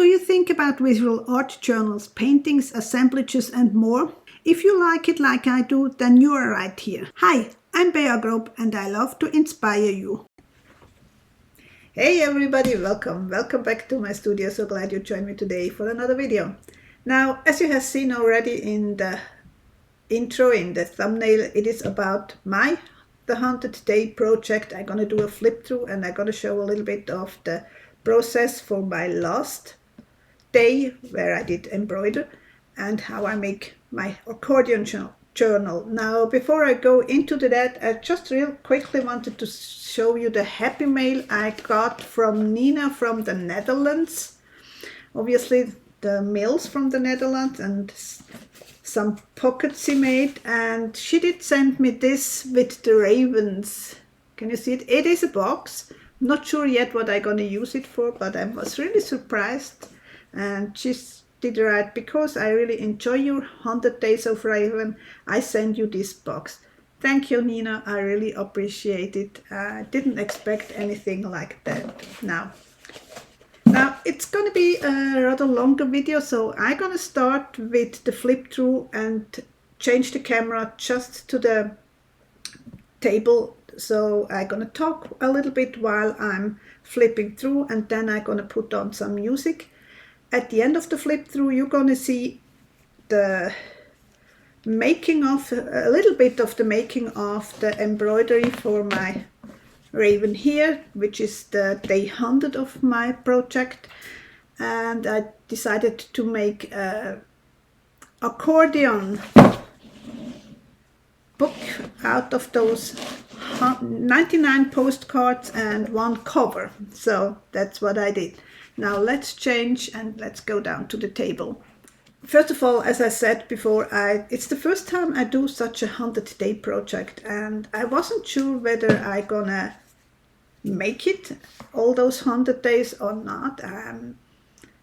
you think about visual art journals, paintings, assemblages and more? If you like it like I do, then you are right here. Hi, I'm Bea Grob and I love to inspire you. Hey everybody, welcome back to my studio. So glad you joined me today for another video. Now, as you have seen already in the intro, in the thumbnail, it is about the 100-day project. I'm gonna do a flip through and I'm gonna show a little bit of the process for my last day where I did embroider and how I make my accordion journal. Now, before I go into that, I just real quickly wanted to show you the happy mail I got from Nina from the Netherlands. Obviously the mails from the Netherlands and some pockets she made, and she did send me this with the ravens. Can you see it? It is a box. I'm not sure yet what I'm gonna use it for, but I was really surprised. And she did right, because I really enjoy your 100 days of Raven, I send you this box. Thank you, Nina. I really appreciate it. I didn't expect anything like that. Now it's gonna be a rather longer video, so I'm gonna start with the flip through and change the camera just to the table. So I'm gonna talk a little bit while I'm flipping through, and then I'm gonna put on some music. At the end of the flip through, you're gonna see the making of, a little bit of the making of the embroidery for my raven here, which is the day 100 of my project. And I decided to make a accordion book out of those 99 postcards and one cover. So that's what I did. Now let's change and let's go down to the table. First of all, as I said before, it's the first time I do such a 100-day project, and I wasn't sure whether I'm gonna make it all those 100 days or not. I'm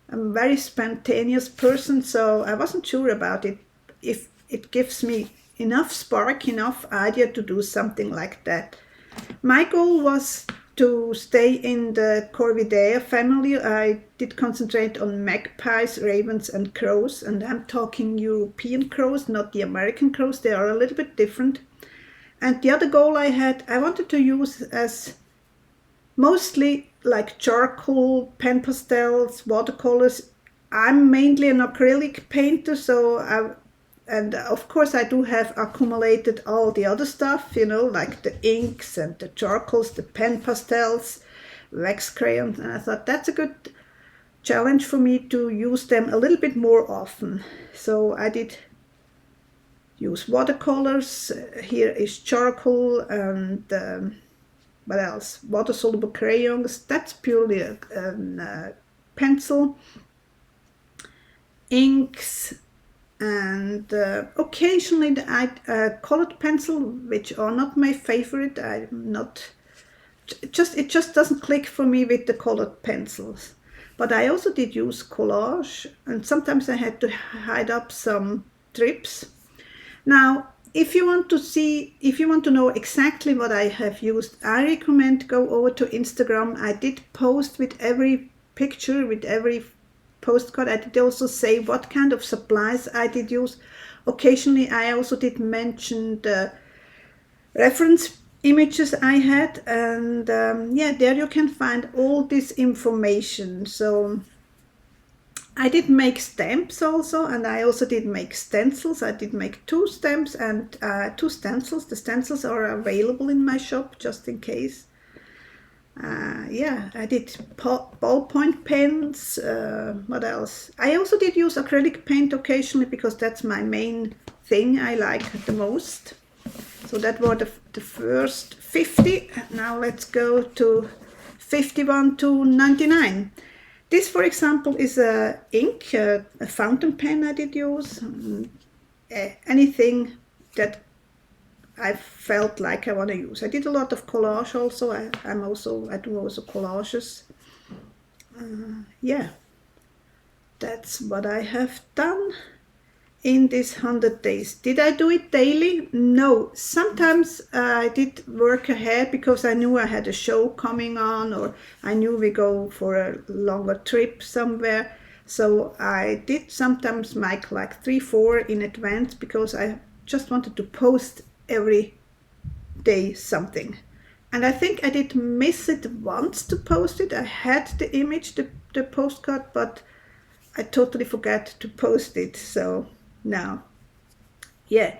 a very spontaneous person, so I wasn't sure about it, if it gives me enough spark, enough idea to do something like that. My goal was to stay in the Corvidae family. I did concentrate on magpies, ravens and crows, and I'm talking European crows, not the American crows. They are a little bit different. And the other goal I had, I wanted to use as mostly like charcoal, pen pastels, watercolors. I'm mainly an acrylic painter, and of course I do have accumulated all the other stuff, you know, like the inks and the charcoals, the pen pastels, wax crayons, and I thought that's a good challenge for me to use them a little bit more often. So I did use watercolors. Here is charcoal and what else? Water-soluble crayons. That's purely a pencil. Inks. And occasionally I colored pencil, which are not my favorite. It just doesn't click for me with the colored pencils. But I also did use collage, and sometimes I had to hide up some trips. Now, if you want to know exactly what I have used, I recommend go over to Instagram. I did post with every picture, with every postcard. I did also say what kind of supplies I did use. Occasionally I also did mention the reference images I had, and yeah, there you can find all this information. So I did make stamps also, and I also did make stencils. I did make 2 stamps and 2 stencils. The stencils are available in my shop just in case. Yeah, I did ballpoint pens. What else? I also did use acrylic paint occasionally, because that's my main thing I like the most. So that were the first 50. Now let's go to 51 to 99. This, for example, is a ink, a fountain pen I did use. Anything that I felt like I want to use. I did a lot of collage also. I do also collages. Yeah, that's what I have done in these 100 days. Did I do it daily? No. Sometimes I did work ahead because I knew I had a show coming on, or I knew we go for a longer trip somewhere. So I did sometimes make like 3-4 in advance because I just wanted to post every day something. And I think I did miss it once to post it. I had the image, the postcard, but I totally forgot to post it. So now, yeah.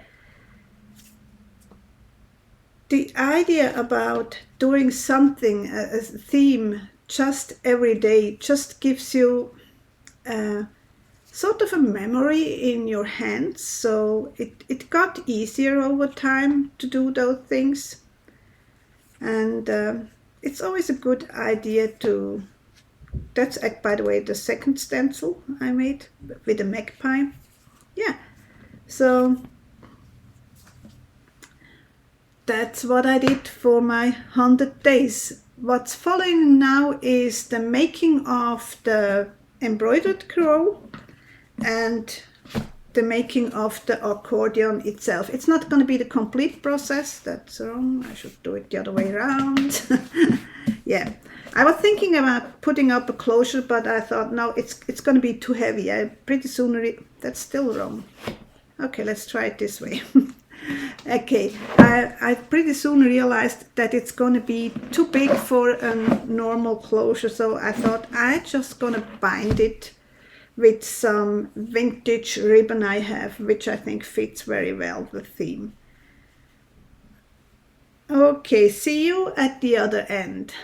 The idea about doing something, a theme, just every day, just gives you sort of a memory in your hands. So it got easier over time to do those things. And it's always a good idea to, that's by the way the second stencil I made with a magpie. Yeah, so that's what I did for my 100 days. What's following now is the making of the embroidered crow and the making of the accordion itself. It's not going to be the complete process. That's wrong. I should do it the other way around. Yeah, I was thinking about putting up a closure, but I thought no, it's going to be too heavy. I pretty soon that's still wrong. Okay, let's try it this way. Okay, I pretty soon realized that it's going to be too big for a normal closure, so I thought I'm just going to bind it with some vintage ribbon I have, which I think fits very well the theme. Okay, see you at the other end.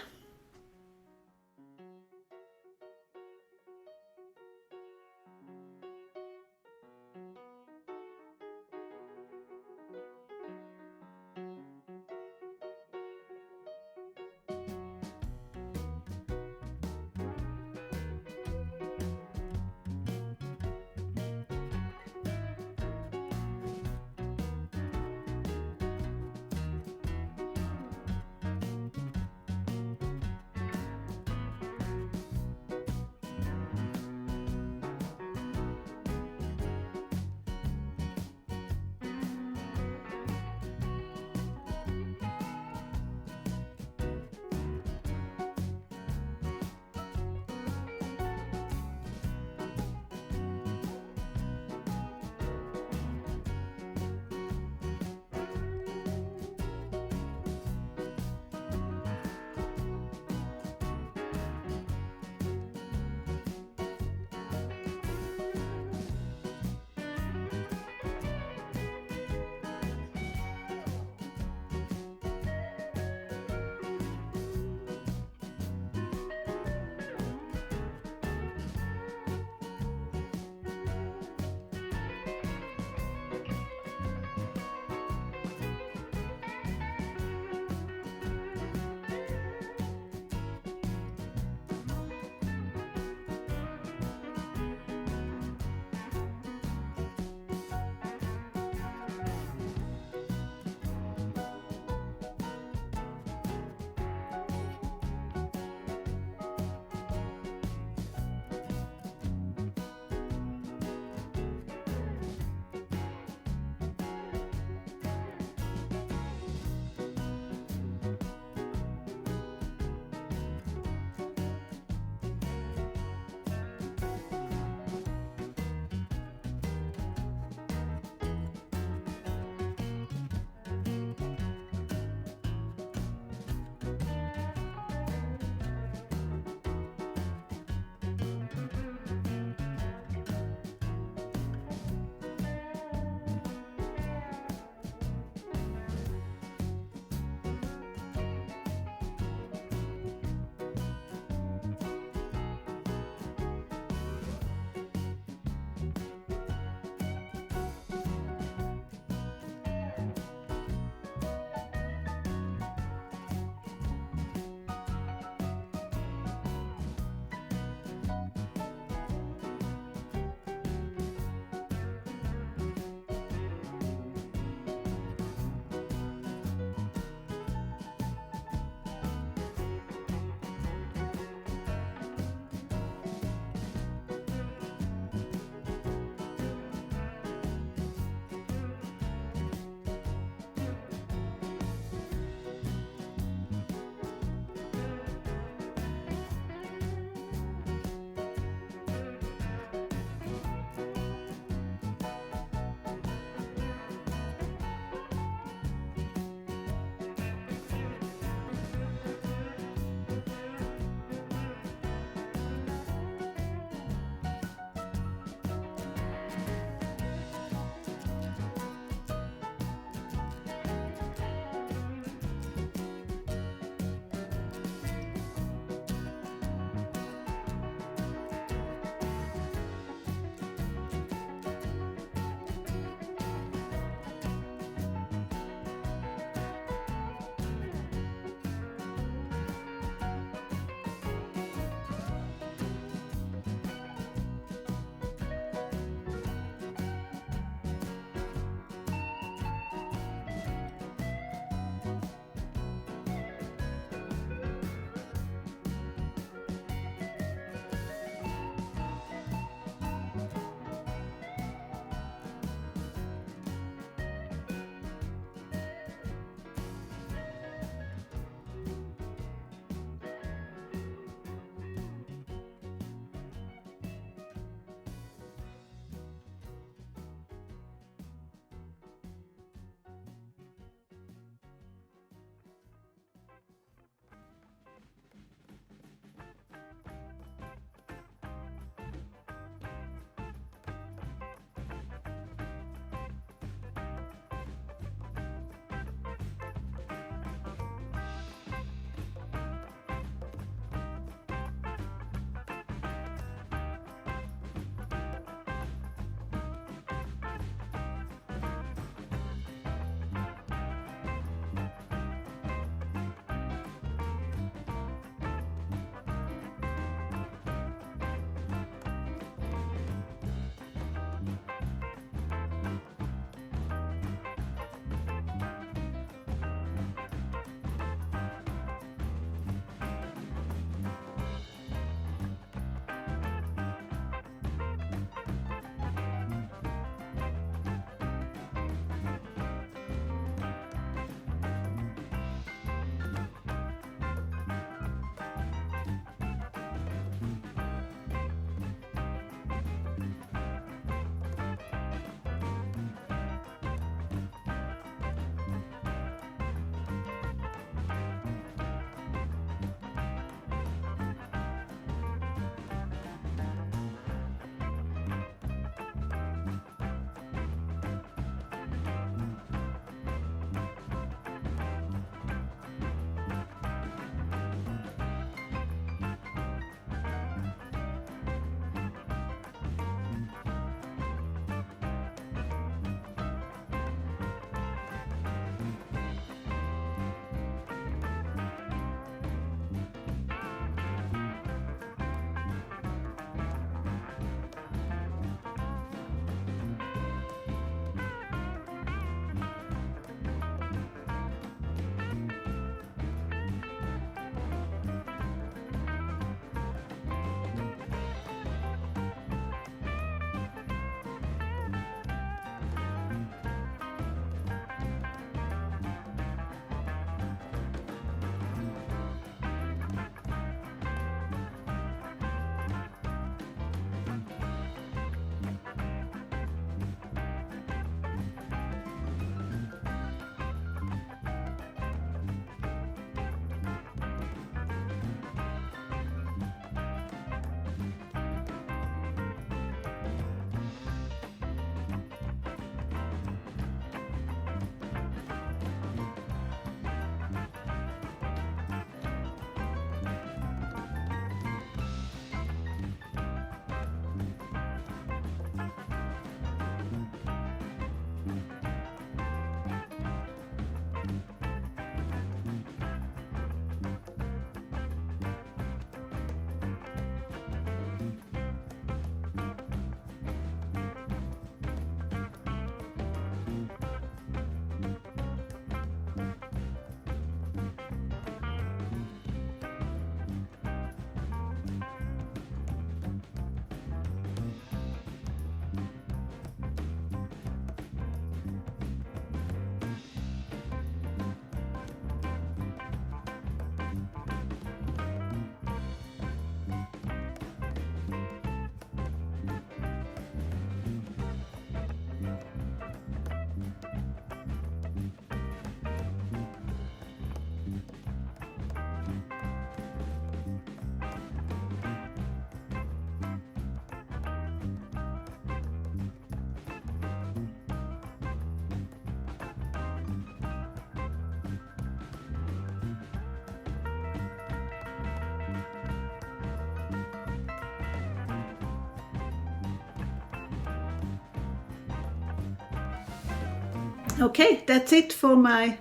Okay, that's it for my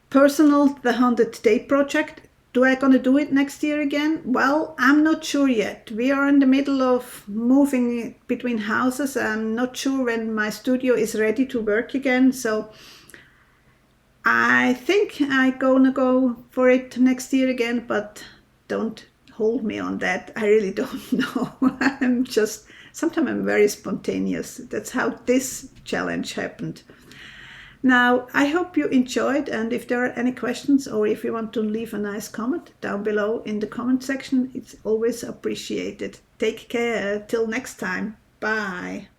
personal The 100-Day project. Do I gonna do it next year again? Well, I'm not sure yet. We are in the middle of moving between houses. I'm not sure when my studio is ready to work again, so I think I'm gonna go for it next year again, but don't hold me on that. I really don't know. Sometimes I'm very spontaneous. That's how this challenge happened. Now, I hope you enjoyed, and if there are any questions or if you want to leave a nice comment down below in the comment section, it's always appreciated. Take care. Till next time. Bye.